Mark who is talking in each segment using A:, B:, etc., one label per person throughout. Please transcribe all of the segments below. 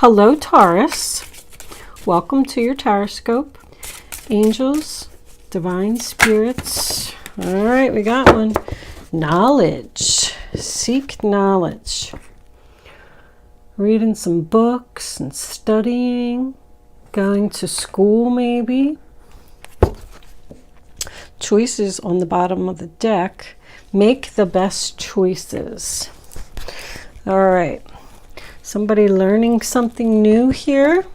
A: Hello, Taurus. Welcome to your Tauroscope. Angels, divine spirits. All right, we got one. Knowledge. Seek knowledge. Reading some books and studying. Going to school, maybe. Choices on the bottom of the deck. Make the best choices. All right. Somebody learning something new here.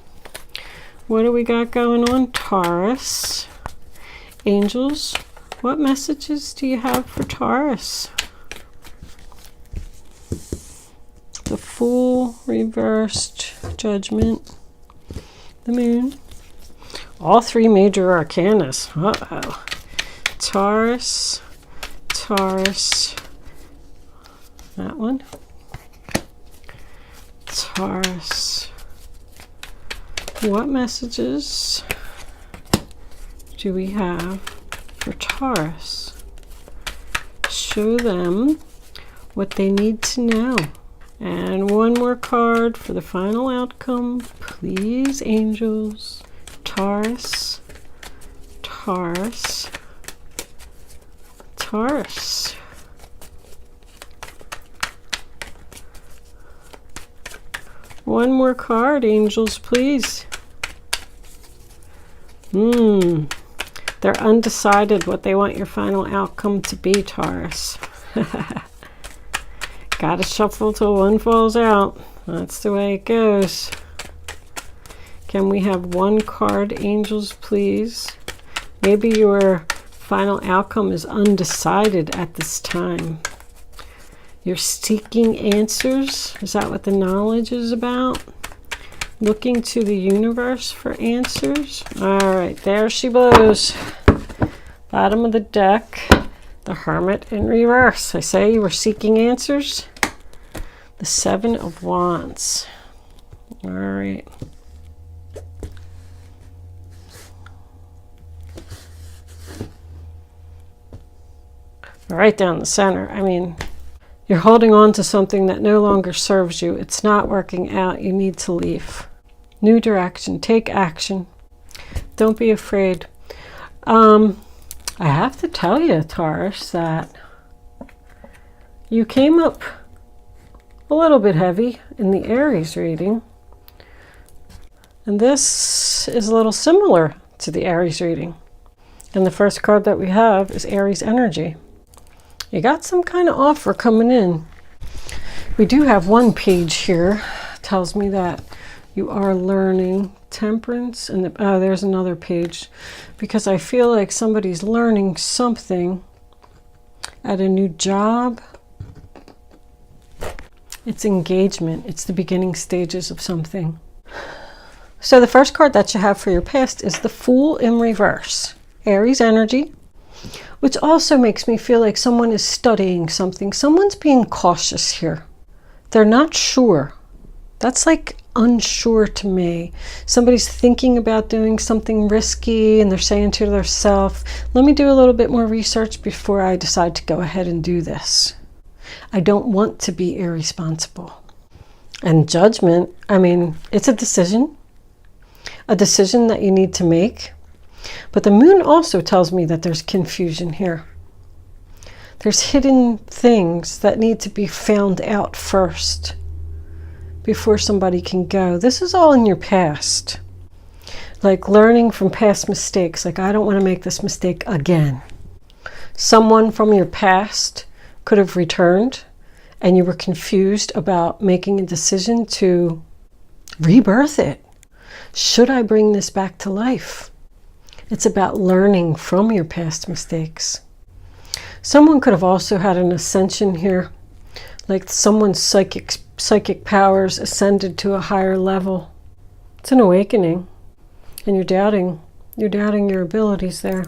A: What do we got going on, Taurus? Angels, what messages do you have for Taurus? The Fool, reversed, Judgment, the Moon. All three major arcanas. Uh-oh. Taurus, Taurus, that one. Taurus. What messages do we have for Taurus? Show them what they need to know. And one more card for the final outcome. Please, angels. Taurus, Taurus, Taurus. One more card, angels, please. They're undecided what they want your final outcome to be, Taurus. Gotta shuffle till one falls out. That's the way it goes. Can we have one card, angels, please? Maybe your final outcome is undecided at this time. You're seeking answers. Is that what the knowledge is about? Looking to the universe for answers. All right, there she blows. Bottom of the deck, the Hermit in reverse. I say you were seeking answers. The Seven of Wands. All right. Right down the center. I mean, you're holding on to something that no longer serves you. It's not working out. You need to leave. New direction. Take action. Don't be afraid. I have to tell you, Taurus, that you came up a little bit heavy in the Aries reading. And this is a little similar to the Aries reading. And the first card that we have is Aries energy. You got some kind of offer coming in. We do have one page here. Tells me that you are learning temperance. And there's another page. Because I feel like somebody's learning something at a new job. It's engagement. It's the beginning stages of something. So the first card that you have for your past is the Fool in reverse. Aries energy. Which also makes me feel like someone is studying something. Someone's being cautious here. They're not sure. That's like unsure to me. Somebody's thinking about doing something risky and they're saying to themselves, let me do a little bit more research before I decide to go ahead and do this. I don't want to be irresponsible. And Judgment, I mean, it's a decision that you need to make. But the Moon also tells me that there's confusion here. There's hidden things that need to be found out first before somebody can go. This is all in your past. Like learning from past mistakes. Like, I don't want to make this mistake again. Someone from your past could have returned and you were confused about making a decision to rebirth it. Should I bring this back to life? It's about learning from your past mistakes. Someone could have also had an ascension here, like someone's psychic powers ascended to a higher level. It's an awakening, and you're doubting your abilities there.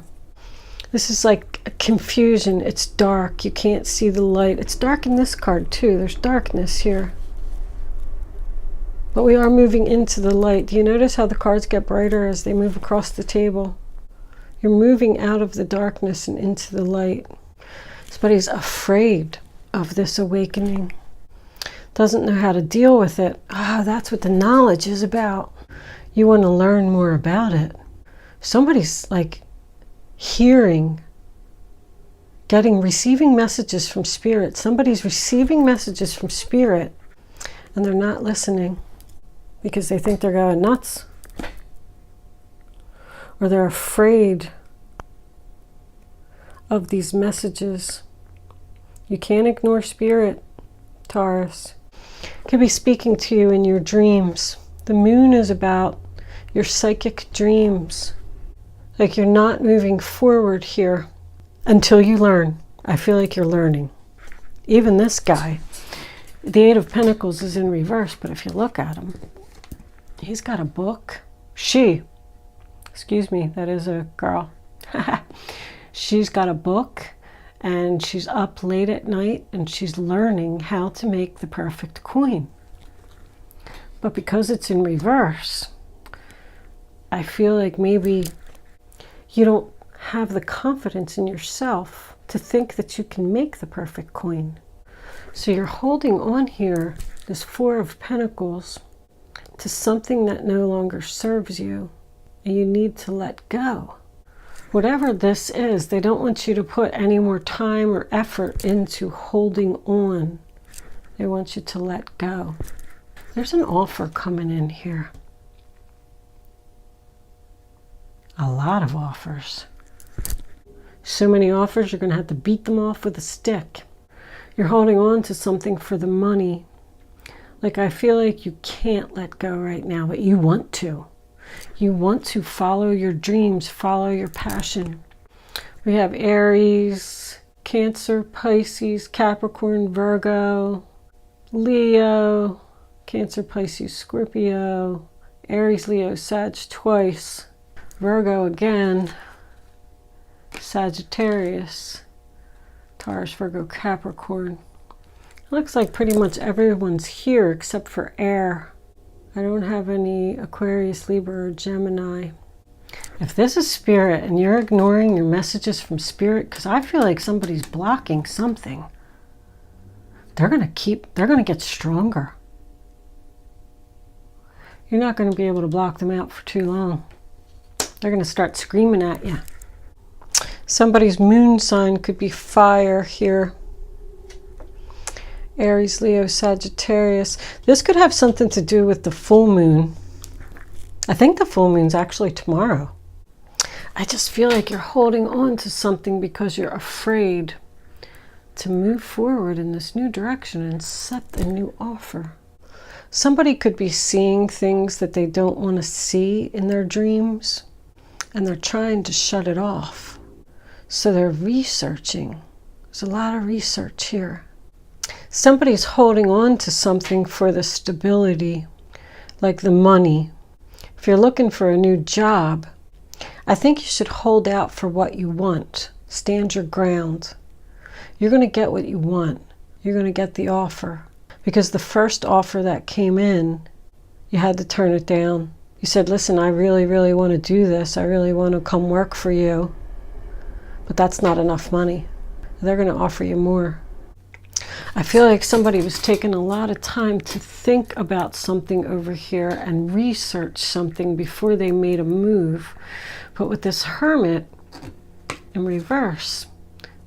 A: This is like a confusion. It's dark. You can't see the light. It's dark in this card too. There's darkness here. But we are moving into the light. Do you notice how the cards get brighter as they move across the table? You're moving out of the darkness and into the light. Somebody's afraid of this awakening. doesn't know how to deal with it. That's what the knowledge is about. You want to learn more about it. Somebody's like hearing, receiving messages from spirit. Somebody's receiving messages from spirit and they're not listening because they think they're going nuts, or they're afraid of these messages. You can't ignore spirit, Taurus. It could be speaking to you in your dreams. The moon is about your psychic dreams. Like you're not moving forward here until you learn. I feel like you're learning. Even this guy, the Eight of Pentacles is in reverse, but if you look at him, he's got a book. Excuse me, that is a girl. She's got a book and she's up late at night and she's learning how to make the perfect coin. But because it's in reverse, I feel like maybe you don't have the confidence in yourself to think that you can make the perfect coin. So you're holding on here, this Four of Pentacles, to something that no longer serves you, and you need to let go. Whatever this is, they don't want you to put any more time or effort into holding on. They want you to let go. There's an offer coming in here. A lot of offers. So many offers, you're going to have to beat them off with a stick. You're holding on to something for the money. Like I feel like you can't let go right now, but you want to. You want to follow your dreams, follow your passion. We have Aries, Cancer, Pisces, Capricorn, Virgo, Leo, Cancer, Pisces, Scorpio, Aries, Leo, Sag twice, Virgo again, Sagittarius, Taurus, Virgo, Capricorn. It looks like pretty much everyone's here except for air. I don't have any Aquarius, Libra, or Gemini. If this is spirit and you're ignoring your messages from spirit, because I feel like somebody's blocking something, they're going to get stronger. You're not going to be able to block them out for too long. They're going to start screaming at you. Somebody's moon sign could be fire here. Aries, Leo, Sagittarius. This could have something to do with the full moon. I think the full moon's actually tomorrow. I just feel like you're holding on to something because you're afraid to move forward in this new direction and set a new offer. Somebody could be seeing things that they don't want to see in their dreams, and they're trying to shut it off. So they're researching. There's a lot of research here. Somebody's holding on to something for the stability, like the money. If you're looking for a new job, I think you should hold out for what you want. Stand your ground. You're going to get what you want. You're going to get the offer. Because the first offer that came in, you had to turn it down. You said, listen, I really, really want to do this. I really want to come work for you. But that's not enough money. They're going to offer you more. I feel like somebody was taking a lot of time to think about something over here and research something before they made a move. But with this Hermit in reverse,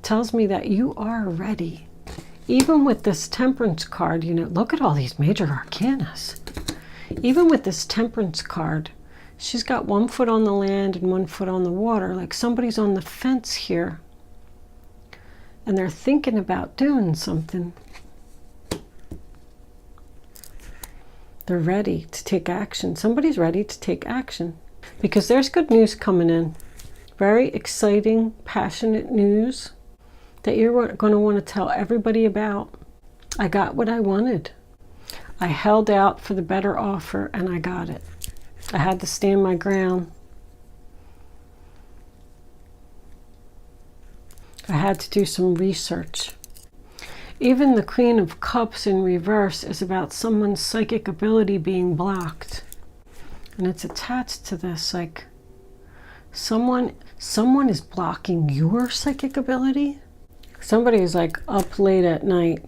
A: tells me that you are ready. Even with this Temperance card, you know, look at all these major arcanas. Even with this Temperance card, she's got 1 foot on the land and 1 foot on the water. Like somebody's on the fence here. And they're thinking about doing something. They're ready to take action. Somebody's ready to take action. Because there's good news coming in. Very exciting, passionate news that you're going to want to tell everybody about. I got what I wanted. I held out for the better offer and I got it. I had to stand my ground. I had to do some research. Even the Queen of Cups in reverse is about someone's psychic ability being blocked. And it's attached to this, like someone is blocking your psychic ability. Somebody is like up late at night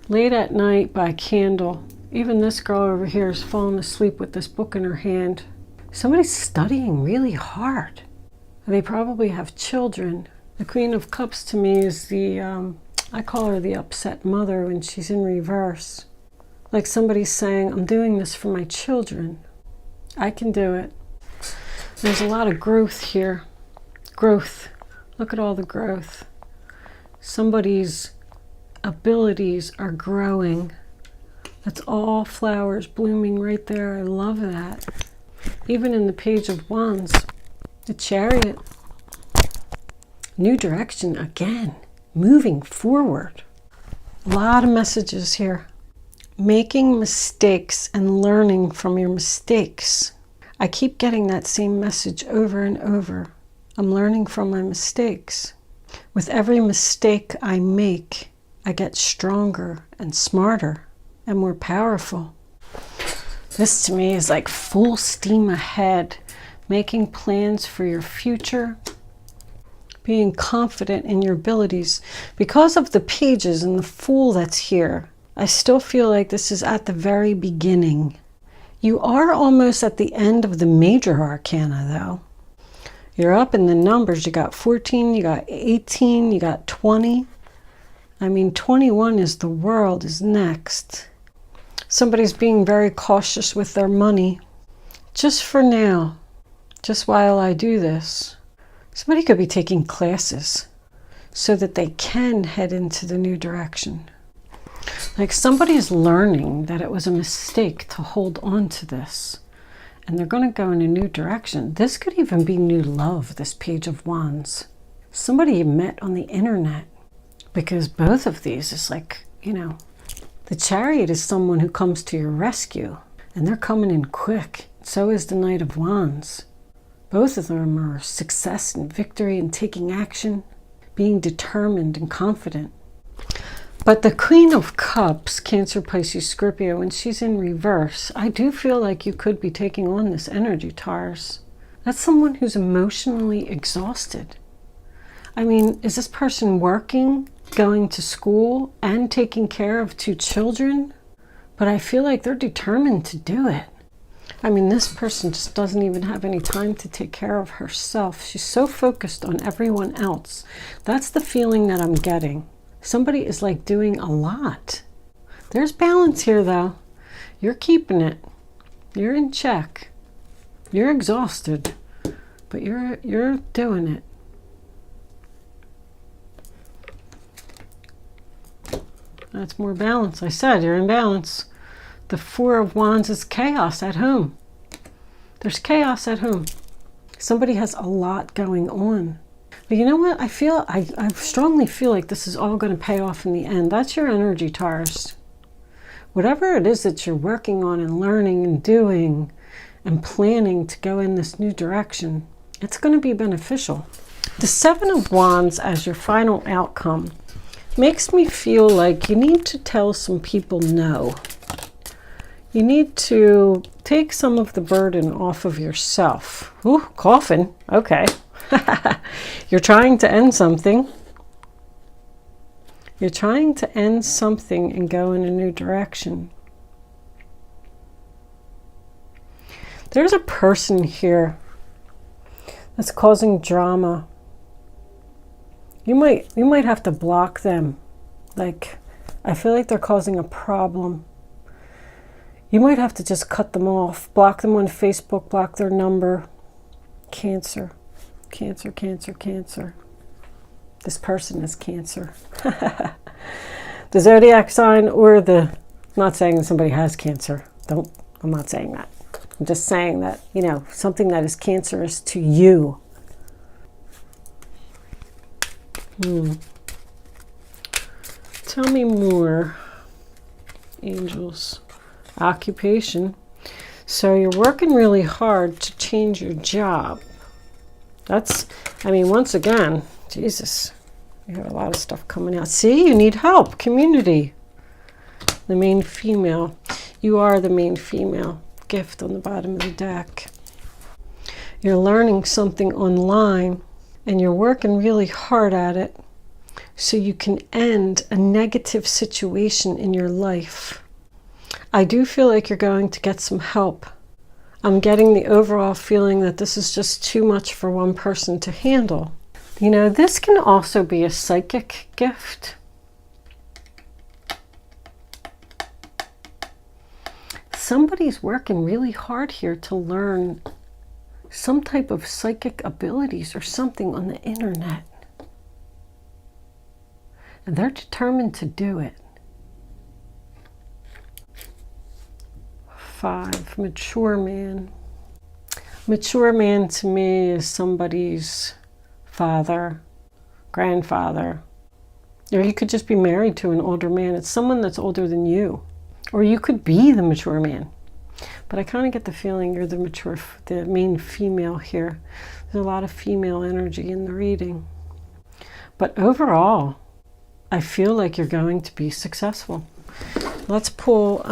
A: late at night by candle. Even this girl over here is falling asleep with this book in her hand. Somebody's studying really hard. They probably have children. The Queen of Cups to me is the, I call her the upset mother when she's in reverse. Like somebody's saying, I'm doing this for my children. I can do it. There's a lot of growth here. Growth. Look at all the growth. Somebody's abilities are growing. That's all flowers blooming right there. I love that. Even in the Page of Wands, the Chariot. New direction again. Moving forward. A lot of messages here. Making mistakes and learning from your mistakes. I keep getting that same message over and over. I'm learning from my mistakes. With every mistake I make, I get stronger and smarter and more powerful. This to me is like full steam ahead, making plans for your future, being confident in your abilities. Because of the pages and the Fool that's here, I still feel like this is at the very beginning. You are almost at the end of the major arcana though. You're up in the numbers. You got 14, you got 18, you got 20. I mean, 21 is the World is next. Somebody's being very cautious with their money. Just for now, just while I do this. Somebody could be taking classes so that they can head into the new direction. Like somebody's learning that it was a mistake to hold on to this. And they're going to go in a new direction. This could even be new love, this Page of Wands. Somebody you met on the internet. Because both of these is like, you know, the Chariot is someone who comes to your rescue. And they're coming in quick. So is the Knight of Wands. Both of them are success and victory and taking action. Being determined and confident. But the Queen of Cups, Cancer, Pisces, Scorpio, when she's in reverse, I do feel like you could be taking on this energy, Taurus. That's someone who's emotionally exhausted. I mean, is this person working, going to school, and taking care of 2 children? But I feel like they're determined to do it. I mean, this person just doesn't even have any time to take care of herself. She's so focused on everyone else. That's the feeling that I'm getting. Somebody is like doing a lot. There's balance here though. You're keeping it. You're in check. You're exhausted, but you're doing it. That's more balance. I said you're in balance. The Four of Wands is chaos at home. There's chaos at home. Somebody has a lot going on. But you know what? I strongly feel like this is all going to pay off in the end. That's your energy, Taurus. Whatever it is that you're working on and learning and doing and planning to go in this new direction, it's going to be beneficial. The Seven of Wands as your final outcome makes me feel like you need to tell some people no. You need to take some of the burden off of yourself. Ooh, coughing. Okay. You're trying to end something. You're trying to end something and go in a new direction. There's a person here that's causing drama. You might have to block them. Like, I feel like they're causing a problem. You might have to just cut them off. Block them on Facebook, block their number. Cancer. Cancer, Cancer, Cancer. This person is Cancer. The zodiac sign or the... I'm not saying that somebody has cancer. I'm not saying that. I'm just saying that, you know, something that is cancerous to you. Tell me more, angels. Occupation. So you're working really hard to change your job. That's, I mean, once again, Jesus, you have a lot of stuff coming out. See, you need help. Community. The main female. You are the main female. Gift on the bottom of the deck. You're learning something online and you're working really hard at it. so you can end a negative situation in your life. I do feel like you're going to get some help. I'm getting the overall feeling that this is just too much for one person to handle. You know, this can also be a psychic gift. Somebody's working really hard here to learn some type of psychic abilities or something on the internet. And they're determined to do it. 5, mature man. Mature man to me is somebody's father, grandfather, or you could just be married to an older man. It's someone that's older than you, or you could be the mature man. But I kind of get the feeling you're the main female here. There's a lot of female energy in the reading. But overall, I feel like you're going to be successful. Let's pull,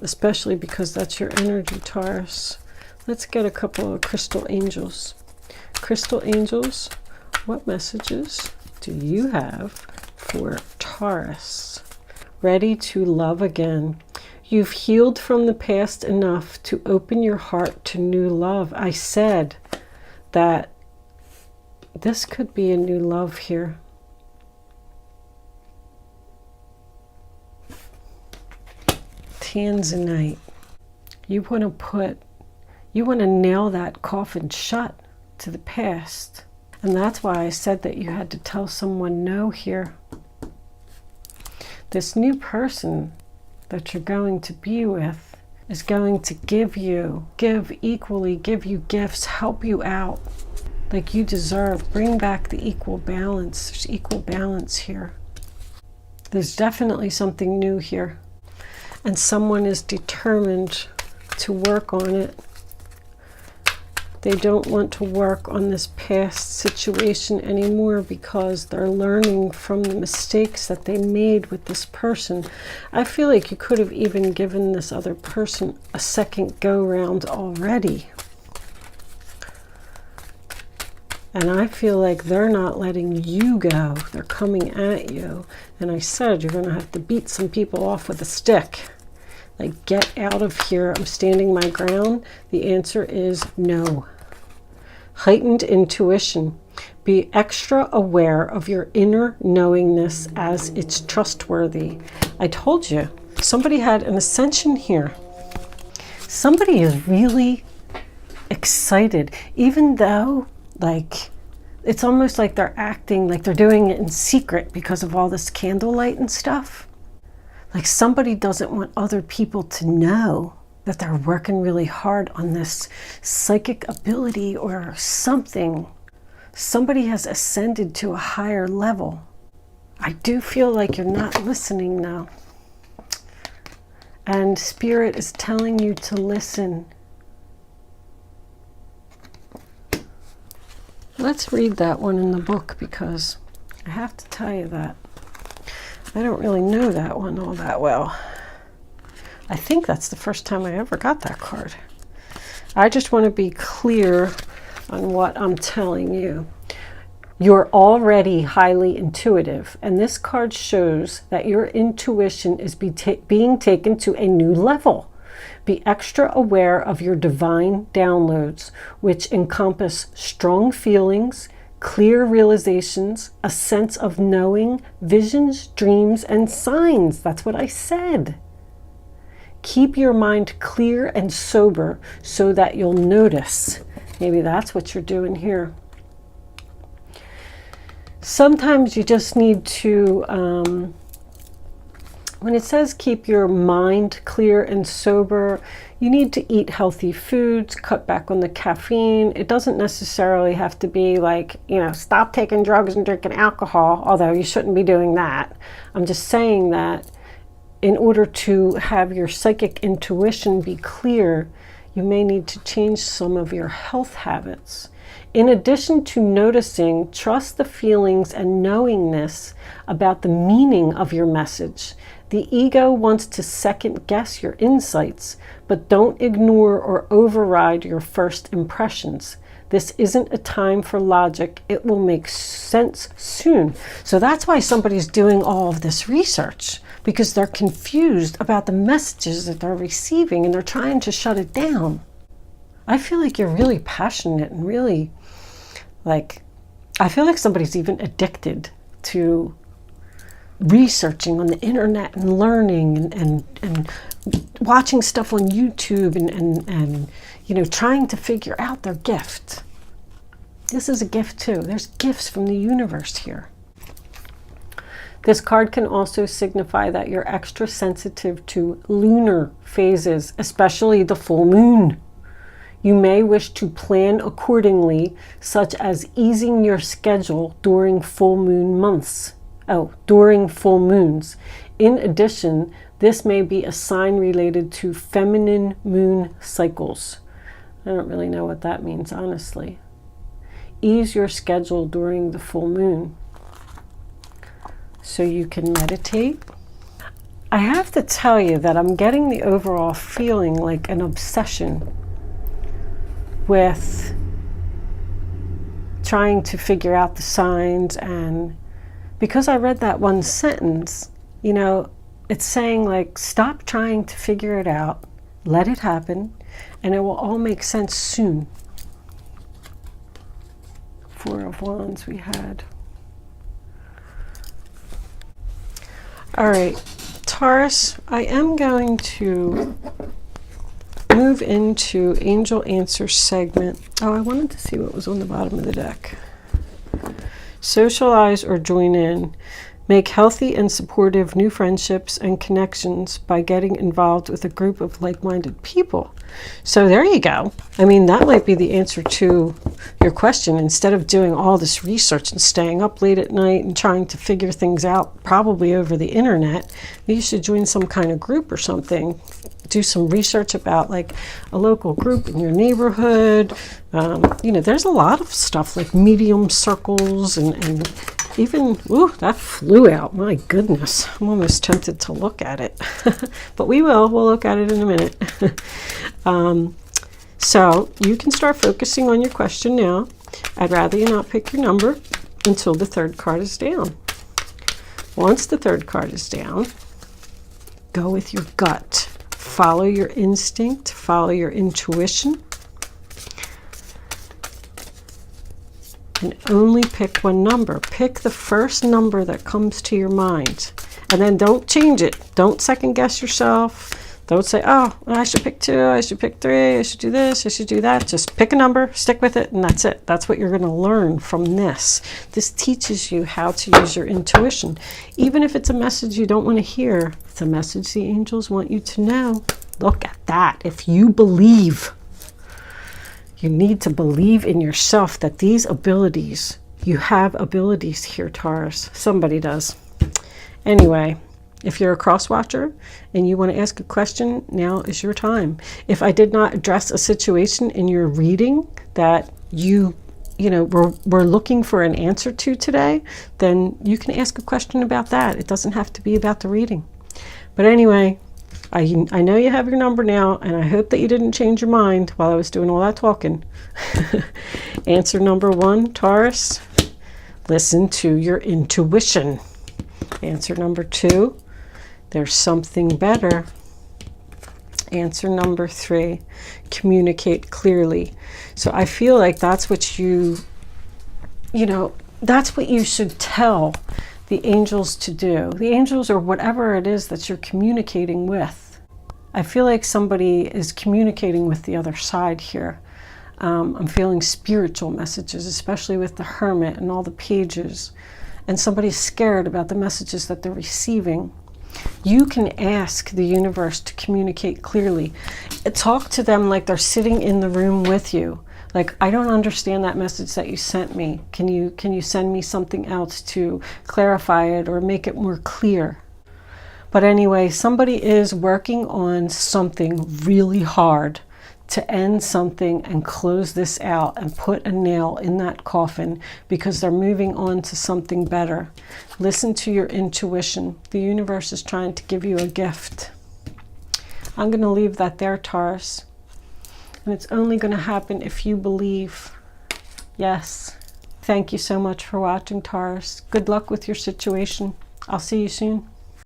A: especially because that's your energy, Taurus. Let's get a couple of crystal angels. Crystal angels, what messages do you have for Taurus? Ready to love again. You've healed from the past enough to open your heart to new love. I said that this could be a new love here. Tanzanite. You want to nail that coffin shut to the past. And that's why I said that you had to tell someone no here. This new person that you're going to be with is going to give you gifts, help you out like you deserve. Bring back the equal balance. There's equal balance here. There's definitely something new here. And someone is determined to work on it. They don't want to work on this past situation anymore because they're learning from the mistakes that they made with this person. I feel like you could have even given this other person a second go-round already. And I feel like they're not letting you go. They're coming at you. And I said you're going to have to beat some people off with a stick. Like, get out of here. I'm standing my ground. The answer is no. Heightened intuition. Be extra aware of your inner knowingness as it's trustworthy. I told you, somebody had an ascension here. Somebody is really excited, even though, like, it's almost like they're acting like they're doing it in secret because of all this candlelight and stuff. Like somebody doesn't want other people to know that they're working really hard on this psychic ability or something. Somebody has ascended to a higher level. I do feel like you're not listening now. And Spirit is telling you to listen. Let's read that one in the book because I have to tell you that I don't really know that one all that well. I think that's the first time I ever got that card. I just want to be clear on what I'm telling you. You're already highly intuitive, and this card shows that your intuition is being taken to a new level. Be extra aware of your divine downloads, which encompass strong feelings, clear realizations, a sense of knowing, visions, dreams, and signs. That's what I said. Keep your mind clear and sober so that you'll notice. Maybe that's what you're doing here. Sometimes you just need to, when it says keep your mind clear and sober, you need to eat healthy foods, cut back on the caffeine. It doesn't necessarily have to be like, you know, stop taking drugs and drinking alcohol, although you shouldn't be doing that. I'm just saying that in order to have your psychic intuition be clear, you may need to change some of your health habits. In addition to noticing, trust the feelings and knowingness about the meaning of your message. The ego wants to second guess your insights, but don't ignore or override your first impressions. This isn't a time for logic. It will make sense soon. So that's why somebody's doing all of this research, because they're confused about the messages that they're receiving and they're trying to shut it down. I feel like you're really passionate and really, like, I feel like somebody's even addicted to researching on the internet and learning and watching stuff on YouTube and you know, trying to figure out their gift. This is a gift too. There's gifts from the universe here. This card can also signify that you're extra sensitive to lunar phases, especially the full moon. You may wish to plan accordingly, such as easing your schedule during full moon months. During full moons. In addition, this may be a sign related to feminine moon cycles. I don't really know what that means, honestly. Ease your schedule during the full moon so you can meditate. I have to tell you that I'm getting the overall feeling like an obsession with trying to figure out the signs, and because I read that one sentence, you know, it's saying like, stop trying to figure it out, let it happen, and it will all make sense soon. Four of Wands we had. All right, Taurus, I am going to move into Angel Answer segment. I wanted to see what was on the bottom of the deck. Socialize or join in. Make healthy and supportive new friendships and connections by getting involved with a group of like-minded people. So there you go. I mean, that might be the answer to your question. Instead of doing all this research and staying up late at night and trying to figure things out, probably over the internet, you should join some kind of group or something. Do some research about like a local group in your neighborhood. You know, there's a lot of stuff like medium circles and even, ooh, that flew out. My goodness, I'm almost tempted to look at it. But we'll look at it in a minute. So you can start focusing on your question now. I'd rather you not pick your number until the third card is down. Once the third card is down, go with your gut. Follow your instinct, follow your intuition, and only pick one number. Pick the first number that comes to your mind, and then don't change it. Don't second guess yourself. Don't say, oh, I should pick 2, I should pick 3, I should do this, I should do that. Just pick a number, stick with it, and that's it. That's what you're going to learn from this. This teaches you how to use your intuition. Even if it's a message you don't want to hear, it's a message the angels want you to know. Look at that. If you believe, you need to believe in yourself that these abilities, you have abilities here, Taurus. Somebody does. Anyway, if you're a cross watcher and you want to ask a question, now is your time. If I did not address a situation in your reading that you know, we're looking for an answer to today, then you can ask a question about that. It doesn't have to be about the reading. But anyway, I know you have your number now, and I hope that you didn't change your mind while I was doing all that talking. Answer number 1, Taurus, listen to your intuition. Answer number 2, there's something better. Answer number 3, communicate clearly. So I feel like that's what you know, that's what you should tell the angels to do. The angels, or whatever it is that you're communicating with. I feel like somebody is communicating with the other side here. I'm feeling spiritual messages, especially with the Hermit and all the pages. And somebody's scared about the messages that they're receiving. You can ask the universe to communicate clearly. Talk to them like they're sitting in the room with you. Like, I don't understand that message that you sent me. Can you send me something else to clarify it or make it more clear? But anyway, somebody is working on something really hard to end something and close this out and put a nail in that coffin, because they're moving on to something better. Listen to your intuition. The universe is trying to give you a gift. I'm going to leave that there, Taurus. And it's only going to happen if you believe. Yes. Thank you so much for watching, Taurus. Good luck with your situation. I'll see you soon.